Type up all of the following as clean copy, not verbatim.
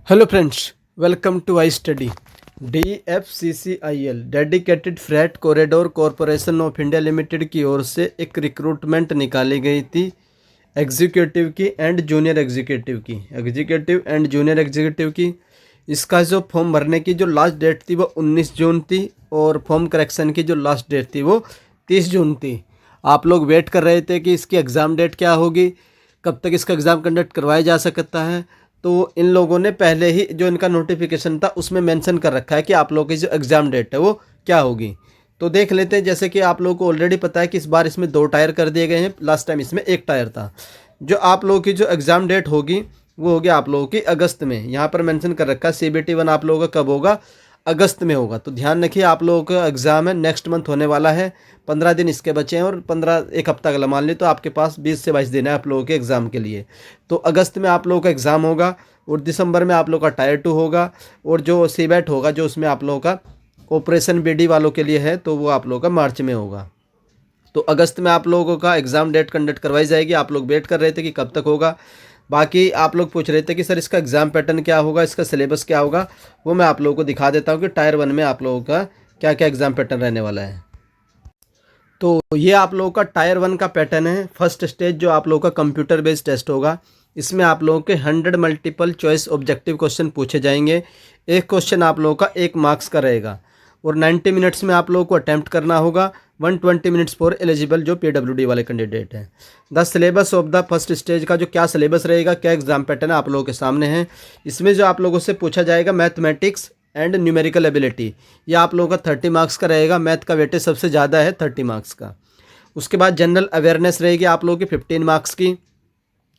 Hello friends, welcome to I study. DFCCIL dedicated freight corridor corporation of India limited की ओर से एक recruitment निकाली गई थी एग्जीक्यूटिव की एंड जूनियर एग्जीक्यूटिव की। एग्जीक्यूटिव एंड जूनियर एग्जीक्यूटिव की इसका जो फॉर्म भरने की जो लास्ट डेट थी वो 19 जून थी और फॉर्म करेक्शन की जो लास्ट डेट थी वो 30 जून थी। आप लोग वेट कर रहे थे कि इसकी एग्ज़ाम डेट क्या होगी, कब तक इसका एग्ज़ाम कंडक्ट करवाया जा सकता है। तो इन लोगों ने पहले ही जो इनका नोटिफिकेशन था उसमें मेंशन कर रखा है कि आप लोगों की जो एग्ज़ाम डेट है वो क्या होगी। तो देख लेते हैं। जैसे कि आप लोगों को ऑलरेडी पता है कि इस बार इसमें 2 टायर कर दिए गए हैं, लास्ट टाइम इसमें 1 टायर था। जो आप लोगों की जो एग्ज़ाम डेट होगी वो होगी आप लोगों की अगस्त में। यहाँ पर मेंशन कर रखा है CBT 1 आप लोगों का कब होगा, अगस्त में होगा। तो ध्यान रखिए, आप लोगों का एग्ज़ाम है नेक्स्ट मंथ होने वाला है। 15 दिन इसके बचे हैं और 15 एक हफ्ता का मान ली तो आपके पास 20 से 22 दिन है आप लोगों के एग्ज़ाम के लिए। तो अगस्त में आप लोगों का एग्ज़ाम होगा और दिसंबर में आप लोगों का टायर 2 होगा और जो सीबेट होगा जो उसमें आप लोगों का ऑपरेशन BD वालों के लिए है तो वो आप लोगों का मार्च में होगा। तो अगस्त में आप लोगों का एग्ज़ाम डेट कंडक्ट करवाई जाएगी। आप लोग वेट कर रहे थे कि कब तक होगा। बाकी आप लोग पूछ रहे थे कि सर इसका एग्ज़ाम पैटर्न क्या होगा, इसका सिलेबस क्या होगा। वो मैं आप लोगों को दिखा देता हूँ कि टायर 1 में आप लोगों का क्या क्या एग्ज़ाम पैटर्न रहने वाला है। तो ये आप लोगों का टायर 1 का पैटर्न है। फर्स्ट स्टेज जो आप लोगों का कंप्यूटर बेस्ड टेस्ट होगा, इसमें आप लोगों के 100 मल्टीपल चॉइस ऑब्जेक्टिव क्वेश्चन पूछे जाएंगे। एक क्वेश्चन आप लोगों का 1 मार्क्स का रहेगा और 90 मिनट्स में आप लोगों को अटैम्प्ट करना होगा। 120 मिनट्स फॉर एलिजिबल जो PWD वाले कैंडिडेट हैं। The syllabus of the first stage का जो क्या सिलेबस रहेगा, क्या एग्जाम पैटर्न है आप लोगों के सामने है। इसमें जो आप लोगों से पूछा जाएगा मैथमेटिक्स एंड न्यूमेरिकल एबिलिटी, ये आप लोगों का 30 मार्क्स का रहेगा। मैथ का वेटेज सबसे ज़्यादा है 30 मार्क्स का। उसके बाद जनरल अवेयरनेस रहेगी आप लोगों की 15 मार्क्स की।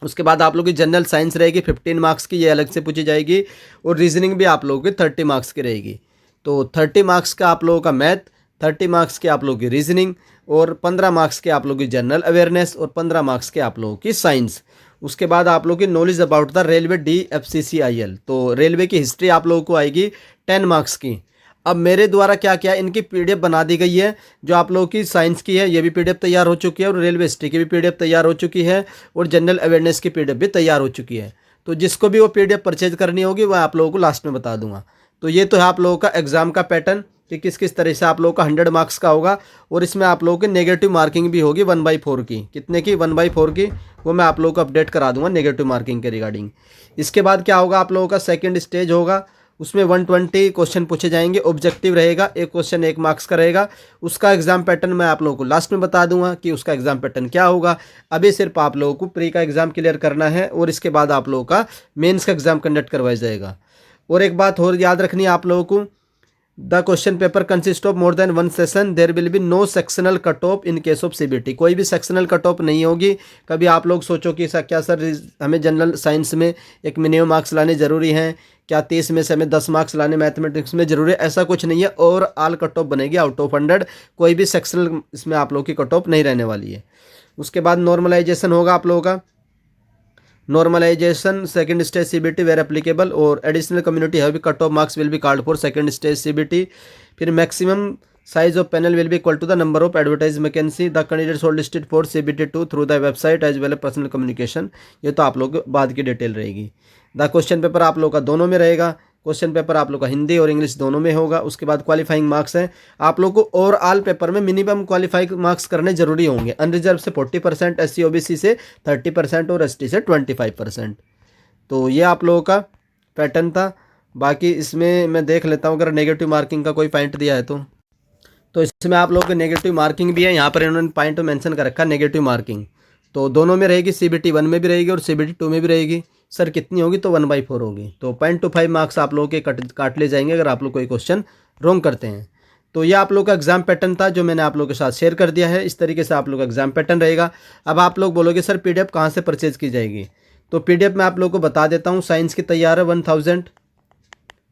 उसके बाद आप लोगों की जनरल साइंस रहेगी 15 मार्क्स की, ये अलग से पूछी जाएगी। और रीजनिंग भी आप लोगों की 30 मार्क्स की रहेगी। तो 30 मार्क्स का आप लोगों का मैथ, 30 मार्क्स के आप लोगों की रीजनिंग और 15 मार्क्स के आप लोगों की जनरल अवेयरनेस और 15 मार्क्स के आप लोगों की साइंस। उसके बाद आप लोगों की knowledge about the railway DFCCIL, तो रेलवे की हिस्ट्री आप लोगों को आएगी 10 मार्क्स की। अब मेरे द्वारा क्या क्या इनकी PDF बना दी गई है। जो आप लोगों की साइंस की है ये भी PDF तैयार हो चुकी है और रेलवे हिस्ट्री की भी PDF तैयार हो चुकी है और जनरल अवेयरनेस की PDF भी तैयार हो चुकी है। तो जिसको भी वो PDF परचेज करनी होगी वह आप लोगों को लास्ट में बता दूंगा। तो ये तो है आप लोगों का एग्ज़ाम का पैटर्न कि किस किस तरह से आप लोगों का 100 मार्क्स का होगा। और इसमें आप लोगों की नेगेटिव मार्किंग भी होगी 1/4 की। कितने की? 1/4 की। वो मैं आप लोगों को अपडेट करा दूंगा नेगेटिव मार्किंग के रिगार्डिंग। इसके बाद क्या होगा, आप लोगों का सेकेंड स्टेज होगा। उसमें 120 क्वेश्चन पूछे जाएंगे। ऑब्जेक्टिव रहेगा, एक क्वेश्चन 1 मार्क्स का रहेगा। उसका एग्जाम पैटर्न मैं आप लोगों को लास्ट में बता दूंगा कि उसका एग्जाम पैटर्न क्या होगा। अभी सिर्फ आप लोगों को प्री का एग्जाम क्लियर करना है और इसके बाद आप लोगों का मेंस का एग्जाम कंडक्ट करवाया जाएगा। और एक बात और याद रखनी है आप लोगों को, the question paper consist of more than 1 session, there will be no sectional cut off in case of CBT। कोई भी सेक्शनल कट ऑफ नहीं होगी। कभी आप लोग सोचो कि क्या सर हमें जनरल साइंस में एक मिनिमम मार्क्स लाने ज़रूरी हैं, क्या 30 में से हमें 10 मार्क्स लाने मैथमेटिक्स में ज़रूरी है, ऐसा कुछ नहीं है। और ऑल कट ऑफ बनेगी आउट ऑफ 100। कोई भी सेक्शनल इसमें आप लोगों की कट ऑफ नहीं रहने वाली है। उसके बाद नॉर्मलाइजेशन होगा आप लोगों का। Normalization second stage CBT where applicable और additional community have cut off marks will be called for second stage CBT। फिर maximum size of panel will be equal to the number of advertise vacancy. The candidate short listed for CBT 2 through the website as well as personal communication. ये तो आप लोग बाद की detail रहेगी। The question paper आप लोग का दोनों में रहेगा। क्वेश्चन पेपर आप लोग का हिंदी और इंग्लिश दोनों में होगा। उसके बाद क्वालिफाइंग मार्क्स हैं आप लोग को ओवरऑल पेपर में मिनिमम क्वालिफाइंग मार्क्स करने जरूरी होंगे। अनरिजर्व से 40%, SC OBC से 30% और ST से 25%। तो ये आप लोगों का पैटर्न था। बाकी इसमें मैं देख लेता हूँ अगर नेगेटिव मार्किंग का कोई पॉइंट दिया है तो इसमें आप लोगों को नेगेटिव मार्किंग भी है। यहाँ पर इन्होंने पॉइंट मेंशन कर रखा नेगेटिव मार्किंग। तो दोनों में रहेगी, CBT 1 में भी रहेगी और CBT 2 में भी रहेगी। सर कितनी होगी? तो 1/4 होगी। तो 0.25 मार्क्स आप लोगों के काट ले जाएंगे अगर आप लोग कोई क्वेश्चन रॉन्ग करते हैं। तो ये आप लोग का एग्जाम पैटर्न था जो मैंने आप लोगों के साथ शेयर कर दिया है। इस तरीके से आप लोग का एग्जाम पैटर्न रहेगा। अब आप लोग बोलोगे सर PDF कहाँ से परचेज की जाएगी? तो PDF मैं आप लोगों को बता देता हूँ। साइंस की तैयार है 1000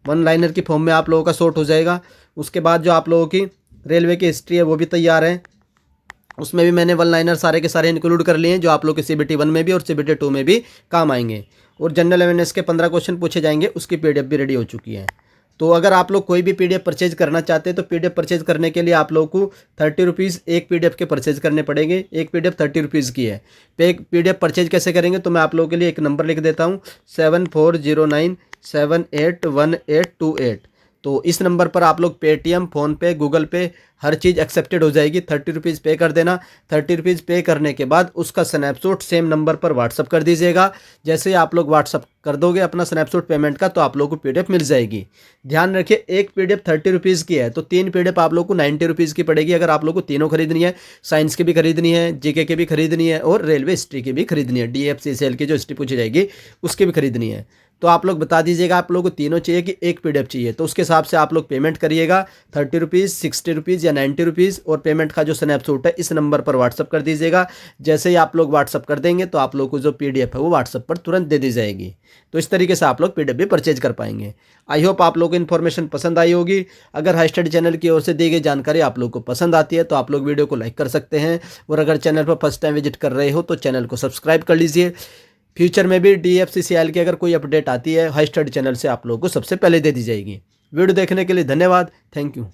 1 लाइनर की फॉर्म में आप लोगों का शॉर्ट हो जाएगा। उसके बाद जो आप लोगों की रेलवे की हिस्ट्री है वो भी तैयार है। उसमें भी मैंने 1 लाइनर सारे के सारे इंक्लूड कर लिए हैं जो आप लोग के CBT 1 में भी और CBT 2 में भी काम आएंगे। और जनरल अवेयरनेस के 15 क्वेश्चन पूछे जाएंगे, उसकी PDF भी रेडी हो चुकी है। तो अगर आप लोग कोई भी PDF परचेज करना चाहते हैं तो PDF परचेज करने के लिए आप लोग को 30 रुपीज़ एक PDF के परचेज करने पड़ेंगे। एक PDF 30 रुपीज़ की है। PDF परचेज कैसे करेंगे तो मैं आप लोगों के लिए एक नंबर लिख देता हूँ 7409 781828। तो इस नंबर पर आप लोग पेटीएम, फ़ोनपे, गूगल पे हर चीज़ एक्सेप्टेड हो जाएगी। 30 रुपीज़ पे कर देना। 30 रुपीज़ पे करने के बाद उसका स्नैपशॉट सेम नंबर पर व्हाट्सअप कर दीजिएगा। जैसे ही आप लोग व्हाट्सअप कर दोगे अपना स्नैपशॉट पेमेंट का, तो आप लोगों को पीडीएफ मिल जाएगी। ध्यान रखिए, एक पीडीएफ 30 रुपीज़ की है तो 3 पीडीएफ आप लोग को 90 रुपीज़ की पड़ेगी। अगर आप लोग को तीनों खरीदनी है, साइंस की भी खरीदनी है, जीके की भी खरीदनी है और रेलवे हिस्ट्री की भी खरीदनी है, DFCCL की जो हिस्ट्री पूछी जाएगी उसकी भी खरीदनी है, तो आप लोग बता दीजिएगा आप लोगों को तीनों चाहिए कि एक पीडीएफ चाहिए। तो उसके हिसाब से आप लोग पेमेंट करिएगा, 30 रुपीज़, 60 रुपीज़ या 90 रुपीज़। और पेमेंट का जो स्नैपशॉट है इस नंबर पर व्हाट्सअप कर दीजिएगा। जैसे ही आप लोग व्हाट्सअप कर देंगे तो आप लोग को जो पीडीएफ है वो व्हाट्सअप पर तुरंत दे दी जाएगी। तो इस तरीके से आप लोग पीडीएफ भी परचेज कर पाएंगे। आई होप आप लोगों को इन्फॉर्मेशन पसंद आई होगी। अगर हाई स्टडी चैनल की ओर से दी गई जानकारी आप लोग को पसंद आती है तो आप लोग वीडियो को लाइक कर सकते हैं। और अगर चैनल पर फर्स्ट टाइम विजिट कर रहे हो तो चैनल को सब्सक्राइब कर लीजिए। फ्यूचर में भी DFCCL की अगर कोई अपडेट आती है हाई स्टडी चैनल से आप लोगों को सबसे पहले दे दी जाएगी। वीडियो देखने के लिए धन्यवाद। Thank you.